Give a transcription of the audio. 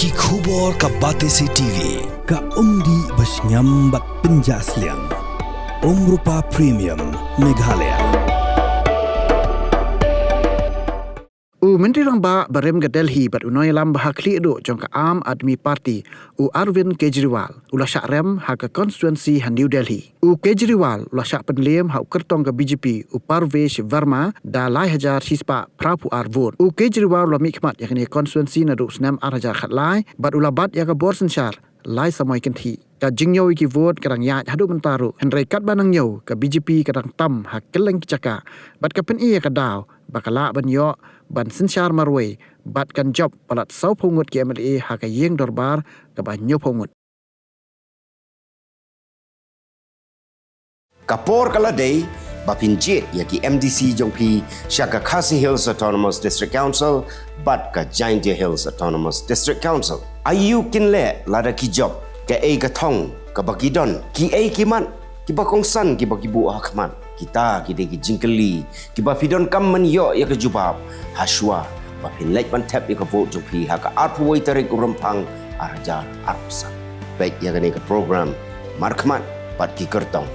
Ki khubor ka Batesi TV. Ka umdi basnyam bak penjaslian. Rupa Premium Meghalaya. Menteri Rangba barem ke Delhi bat unoi lam bahakli edo jong ka Aam Aadmi Party Arvind Kejriwal ula syak rem ha ka constituency New Delhi. Kejriwal ula syak penliem ha kertong ke BJP Marwei Verma da lai hajar hispa prapu arvot. Kejriwal ula mikmat yakni constituency na du senam hajar khat lai bat ula bat ya ka bor Synshar lai samoi kenti ka jingyo ki vote kadang ya hadu mentaru henry kat banang nyo ka BJP kadang tam ha keleng caka bat ka pen ia ka daw bakala ban yo ban Synshar Marwei bat kan job palat sau pungut ki MLA ha ka yeng dorbar ka ban nyo pungut Kapor kala day bapinjit yaki MDC jongpi Shaka Khasi Hills Autonomous District Council bat ka Jaintia Hills Autonomous District Council. Ayu kinle lada ki job ka e ka thong ka bakidon ki e ki man ki bakongsan ki bakibu hakman kita ki de ki jingkeli ki bafidon kam man yo ya ka jubab haswa bapin lek ban tap ya ka vote jongpi ha ka arpwoi tarik urumpang arjar arpsan baik ya ka program markman bat ki kertong